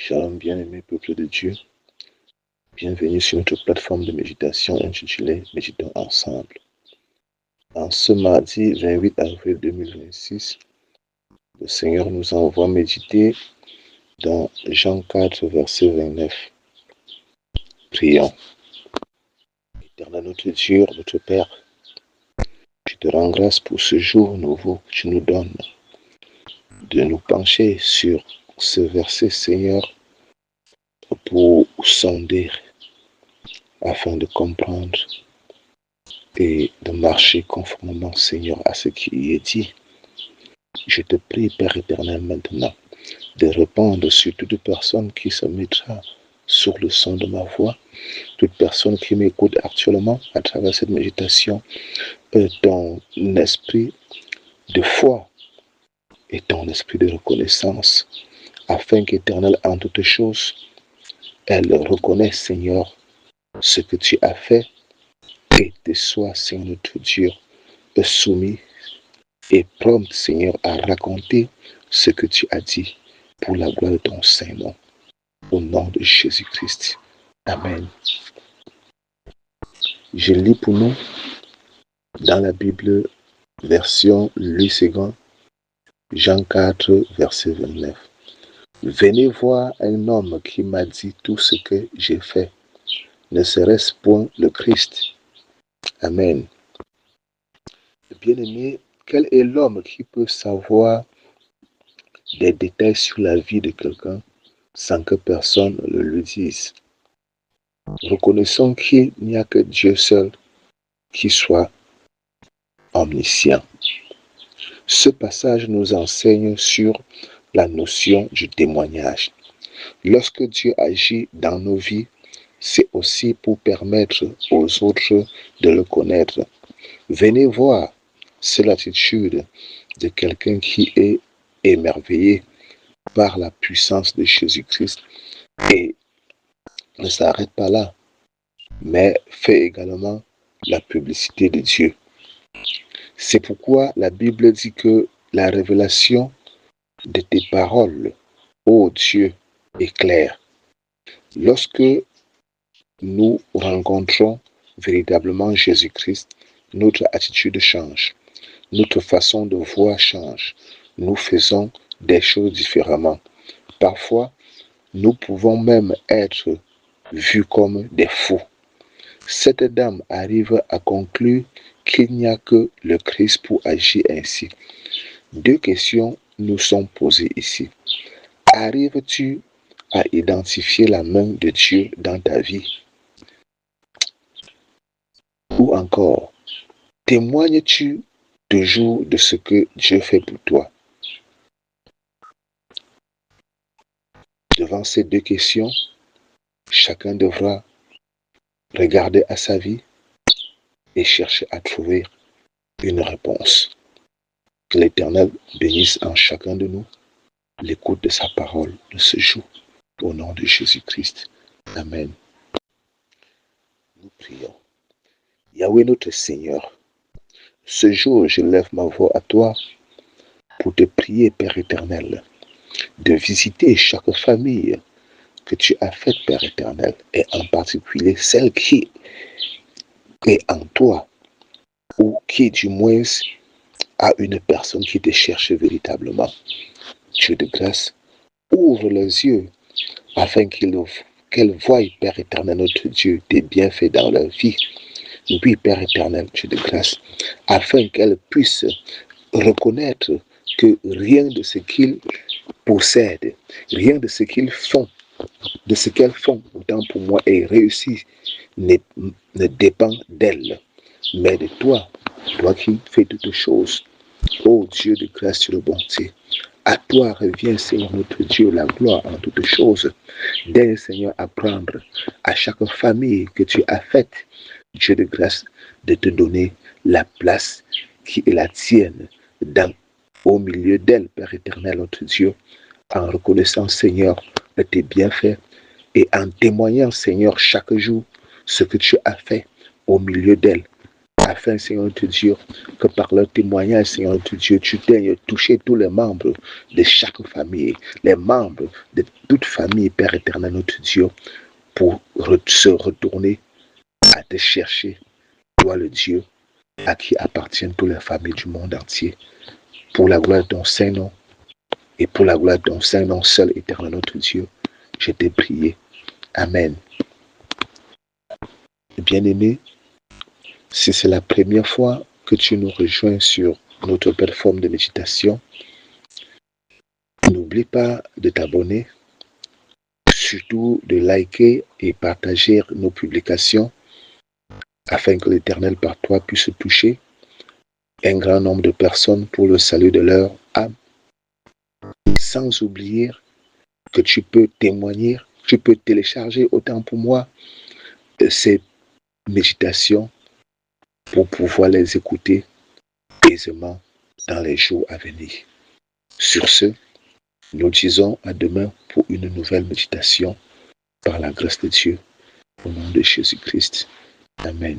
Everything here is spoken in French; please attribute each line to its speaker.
Speaker 1: Shalom, bien-aimé peuple de Dieu. Bienvenue sur notre plateforme de méditation intitulée Méditons ensemble. En ce mardi 28 avril 2026, le Seigneur nous envoie méditer dans Jean 4, verset 29. Prions. Éternel notre Dieu, notre Père, je te rends grâce pour ce jour nouveau que tu nous donnes, de nous pencher sur ce verset, Seigneur, pour sonder, afin de comprendre et de marcher conformément, Seigneur, à ce qui y est dit. Je te prie, Père éternel, maintenant, de répondre sur toute personne qui se mettra sur le son de ma voix, toute personne qui m'écoute actuellement à travers cette méditation, ton esprit de foi et ton esprit de reconnaissance, afin qu'éternel, en toutes choses, elle reconnaisse, Seigneur, ce que tu as fait et te soit, Seigneur notre Dieu, soumis et prompt, Seigneur, à raconter ce que tu as dit pour la gloire de ton Saint-Nom. Au nom de Jésus-Christ. Amen. Je lis pour nous dans la Bible, version Louis II, Jean 4, verset 29. Venez voir un homme qui m'a dit tout ce que j'ai fait. Ne serait-ce point le Christ? Amen. Bien-aimé, quel est l'homme qui peut savoir des détails sur la vie de quelqu'un sans que personne ne le dise? Reconnaissons qu'il n'y a que Dieu seul qui soit omniscient. Ce passage nous enseigne sur la notion du témoignage. Lorsque Dieu agit dans nos vies, c'est aussi pour permettre aux autres de le connaître. Venez voir, c'est l'attitude de quelqu'un qui est émerveillé par la puissance de Jésus-Christ et ne s'arrête pas là, mais fait également la publicité de Dieu. C'est pourquoi la Bible dit que la révélation de tes paroles, ô Dieu, est claire. Lorsque nous rencontrons véritablement Jésus-Christ, notre attitude change, notre façon de voir change. Nous faisons des choses différemment. Parfois, nous pouvons même être vus comme des fous. Cette dame arrive à conclure qu'il n'y a que le Christ pour agir ainsi. Deux questions nous sont posées ici. Arrives-tu à identifier la main de Dieu dans ta vie? Ou encore, témoignes-tu toujours de ce que Dieu fait pour toi? Devant ces deux questions, chacun devra regarder à sa vie et chercher à trouver une réponse. Que l'Éternel bénisse en chacun de nous l'écoute de sa parole de ce jour. Au nom de Jésus-Christ. Amen. Nous prions. Yahweh notre Seigneur, ce jour je lève ma voix à toi pour te prier, Père éternel, de visiter chaque famille que tu as faite, Père éternel, et en particulier celle qui est en toi, ou qui du moins a une personne qui te cherche véritablement. Dieu de grâce, ouvre les yeux afin qu'elle voie, Père éternel, notre Dieu, tes bienfaits dans leur vie. Oui, Père éternel, Dieu de grâce, afin qu'elle puisse reconnaître que rien de ce qu'ils possèdent, rien de ce qu'ils font, de ce qu'elles font, autant pour moi, et réussi, ne dépend d'elle, mais de toi, toi qui fais toutes choses. Ô Dieu de grâce et de bonté, à toi revient, Seigneur notre Dieu, la gloire en toutes choses. D'aide, Seigneur, à prendre à chaque famille que tu as faite, Dieu de grâce, de te donner la place qui est la tienne au milieu d'elle, Père éternel, notre Dieu, en reconnaissant, Seigneur, de tes bienfaits et en témoignant, Seigneur, chaque jour ce que tu as fait au milieu d'elle, afin, Seigneur notre Dieu, que par leur témoignage, Seigneur notre Dieu, tu daignes toucher tous les membres de chaque famille, les membres de toute famille, Père éternel, notre Dieu, pour se retourner à te chercher, toi le Dieu, à qui appartiennent toutes les familles du monde entier. Pour la gloire de ton Saint-Nom, et pour la gloire de ton Saint-Nom seul, éternel notre Dieu, je t'ai prié. Amen. Bien-aimé, si c'est la première fois que tu nous rejoins sur notre plateforme de méditation, n'oublie pas de t'abonner, surtout de liker et partager nos publications afin que l'Éternel par toi puisse toucher un grand nombre de personnes pour le salut de leur âme. Sans oublier que tu peux témoigner, tu peux télécharger autant pour moi ces méditations pour pouvoir les écouter aisément dans les jours à venir. Sur ce, nous disons à demain pour une nouvelle méditation par la grâce de Dieu, au nom de Jésus-Christ. Amen.